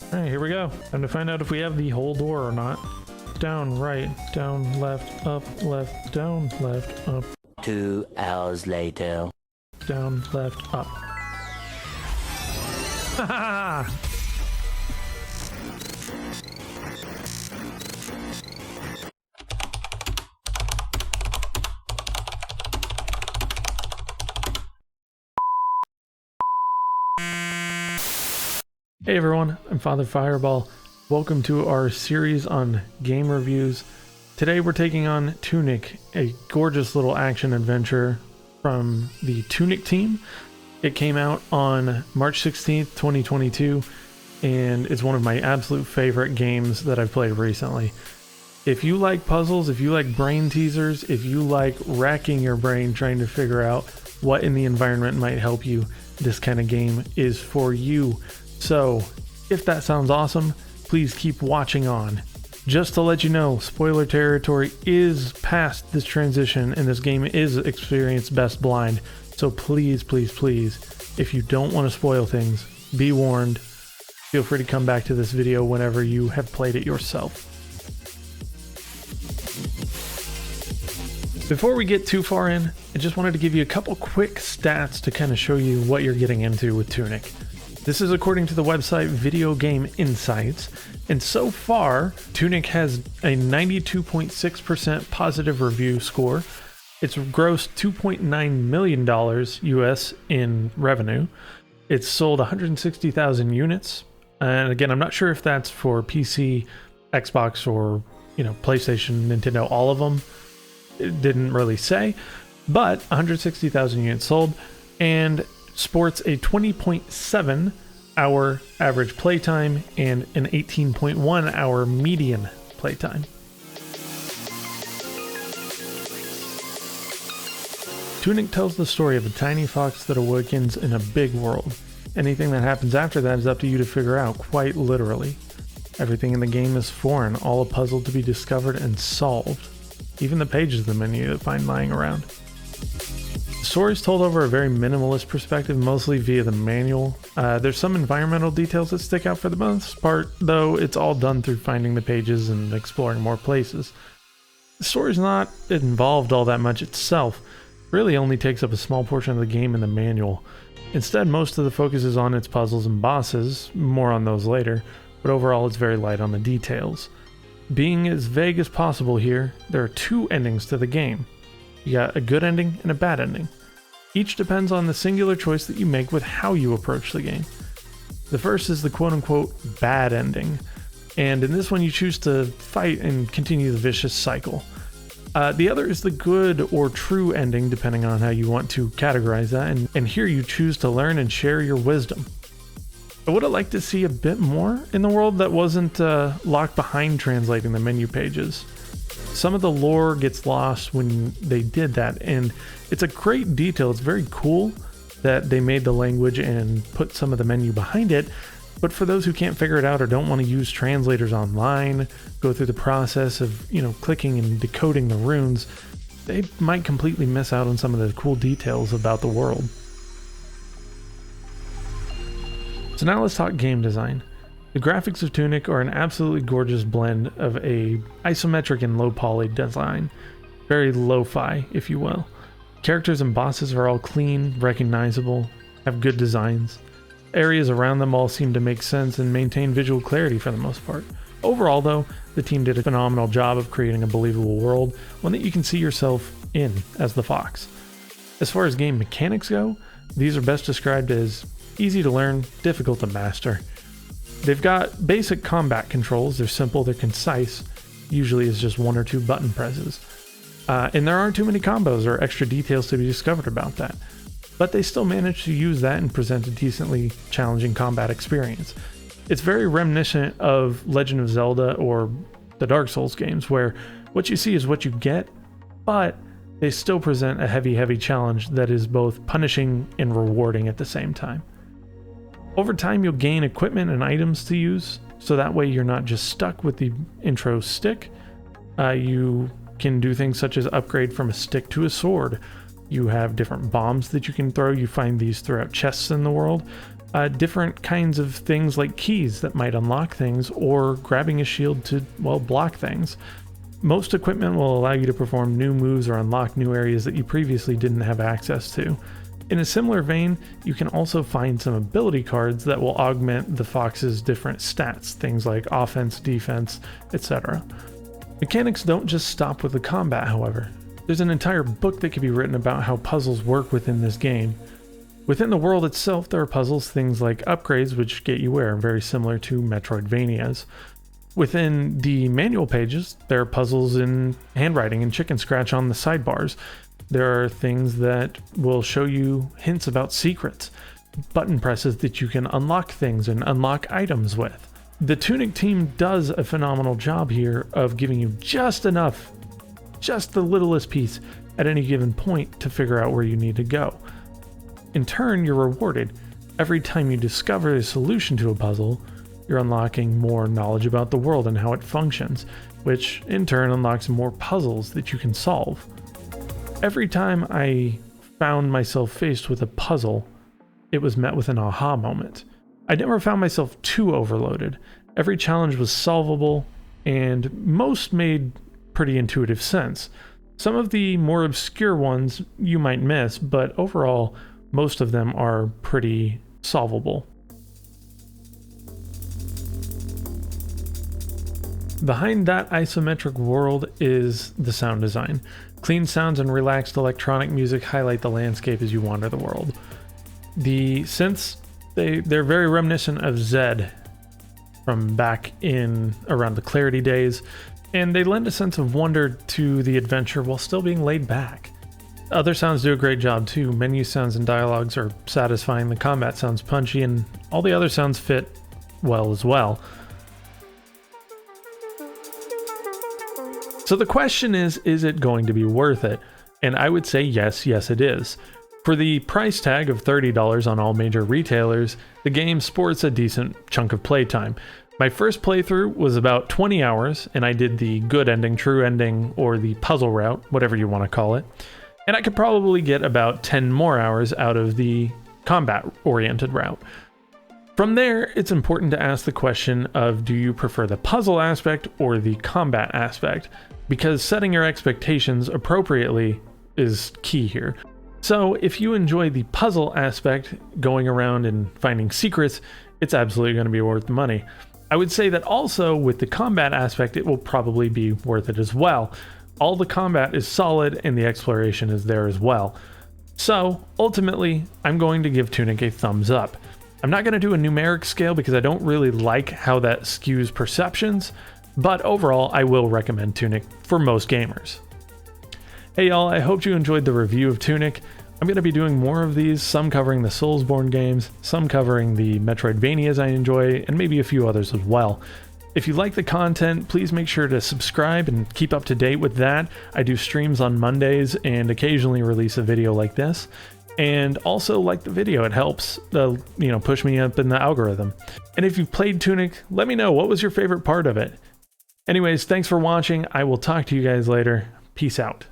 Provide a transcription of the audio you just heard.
All right, here we go. Time to find out if we have the whole door or not. Down, right, down, left, up, left, down, left, up. 2 hours later. Down, left, up. Ha ha! Hey everyone, I'm Father Fireball. Welcome to our series on game reviews. Today we're taking on Tunic, a gorgeous little action adventure from the Tunic team. It came out on March 16th, 2022, and it's one of my absolute favorite games that I've played recently. If you like puzzles, if you like brain teasers, if you like racking your brain trying to figure out what in the environment might help you, this kind of game is for you. So, if that sounds awesome, please keep watching on. Just to let you know, spoiler territory is past this transition and this game is experienced best blind. So please, please, please, if you don't want to spoil things, be warned. Feel free to come back to this video whenever you have played it yourself. Before we get too far in, I just wanted to give you a couple quick stats to kind of show you what you're getting into with Tunic. This is according to the website Video Game Insights, and so far, Tunic has a 92.6% positive review score. It's grossed $2.9 million US in revenue. It's sold 160,000 units, and again, I'm not sure if that's for PC, Xbox, or PlayStation, Nintendo, all of them. It didn't really say, but 160,000 units sold, and sports a 20.7 hour average playtime and an 18.1 hour median playtime. Tunic tells the story of a tiny fox that awakens in a big world. Anything that happens after that is up to you to figure out, quite literally. Everything in the game is foreign, all a puzzle to be discovered and solved. Even the pages of the menu that find lying around. The story is told over a very minimalist perspective, mostly via the manual. There's some environmental details that stick out for the most part, though it's all done through finding the pages and exploring more places. The story's not involved all that much itself, really only takes up a small portion of the game in the manual. Instead, most of the focus is on its puzzles and bosses, more on those later, but overall it's very light on the details. Being as vague as possible here, there are two endings to the game. You got a good ending and a bad ending. Each depends on the singular choice that you make with how you approach the game. The first is the quote-unquote bad ending, and in this one you choose to fight and continue the vicious cycle. The other is the good or true ending, depending on how you want to categorize that, and here you choose to learn and share your wisdom. I would have liked to see a bit more in the world that wasn't locked behind translating the menu pages. Some of the lore gets lost when they did that, and it's a great detail. It's very cool that they made the language and put some of the menu behind it, but for those who can't figure it out or don't want to use translators online, go through the process of, clicking and decoding the runes, they might completely miss out on some of the cool details about the world. So now let's talk game design. The graphics of Tunic are an absolutely gorgeous blend of a isometric and low poly design. Very lo-fi, if you will. Characters and bosses are all clean, recognizable, have good designs. Areas around them all seem to make sense and maintain visual clarity for the most part. Overall though, the team did a phenomenal job of creating a believable world, one that you can see yourself in as the fox. As far as game mechanics go, these are best described as easy to learn, difficult to master. They've got basic combat controls. They're simple, they're concise. Usually it's just one or two button presses. And there aren't too many combos or extra details to be discovered about that. But they still manage to use that and present a decently challenging combat experience. It's very reminiscent of Legend of Zelda or the Dark Souls games, where what you see is what you get, but they still present a heavy challenge that is both punishing and rewarding at the same time. Over time, you'll gain equipment and items to use, so that way you're not just stuck with the intro stick. You can do things such as upgrade from a stick to a sword. You have different bombs that you can throw. You find these throughout chests in the world. different kinds of things like keys that might unlock things, or grabbing a shield to, well, block things. Most equipment will allow you to perform new moves or unlock new areas that you previously didn't have access to. In a similar vein, you can also find some ability cards that will augment the fox's different stats, things like offense, defense, etc. Mechanics don't just stop with the combat, however. There's an entire book that can be written about how puzzles work within this game. Within the world itself, there are puzzles, things like upgrades, which get you where, very similar to Metroidvanias. Within the manual pages, there are puzzles in handwriting and chicken scratch on the sidebars. There are things that will show you hints about secrets, button presses that you can unlock things and unlock items with. The Tunic team does a phenomenal job here of giving you just enough, just the littlest piece at any given point to figure out where you need to go. In turn, you're rewarded. Every time you discover a solution to a puzzle, you're unlocking more knowledge about the world and how it functions, which in turn unlocks more puzzles that you can solve. Every time I found myself faced with a puzzle, it was met with an aha moment. I never found myself too overloaded. Every challenge was solvable, and most made pretty intuitive sense. Some of the more obscure ones you might miss, but overall, most of them are pretty solvable. Behind that isometric world is the sound design. Clean sounds and relaxed electronic music highlight the landscape as you wander the world. The synths, they're very reminiscent of Zed from back in around the Clarity days, and they lend a sense of wonder to the adventure while still being laid back. Other sounds do a great job too. Menu sounds and dialogues are satisfying, the combat sounds punchy, and all the other sounds fit well as well. So the question is it going to be worth it? And I would say yes it is. For the price tag of $30 on all major retailers, the game sports a decent chunk of playtime. My first playthrough was about 20 hours, and I did the good ending, true ending, or the puzzle route, whatever you want to call it. And I could probably get about 10 more hours out of the combat-oriented route. From there, it's important to ask the question of, do you prefer the puzzle aspect or the combat aspect? Because setting your expectations appropriately is key here. So if you enjoy the puzzle aspect, going around and finding secrets, it's absolutely going to be worth the money. I would say that also with the combat aspect, it will probably be worth it as well. All the combat is solid and the exploration is there as well. So ultimately, I'm going to give Tunic a thumbs up. I'm not going to do a numeric scale because I don't really like how that skews perceptions, but overall I will recommend Tunic for most gamers. Hey y'all, I hope you enjoyed the review of Tunic. I'm going to be doing more of these, some covering the Soulsborne games, some covering the Metroidvanias I enjoy, and maybe a few others as well. If you like the content, please make sure to subscribe and keep up to date with that. I do streams on Mondays and occasionally release a video like this. And also like the video, it helps push me up in the algorithm. And if you've played Tunic, let me know, what was your favorite part of it? Anyways, thanks for watching. I will talk to you guys later. Peace out.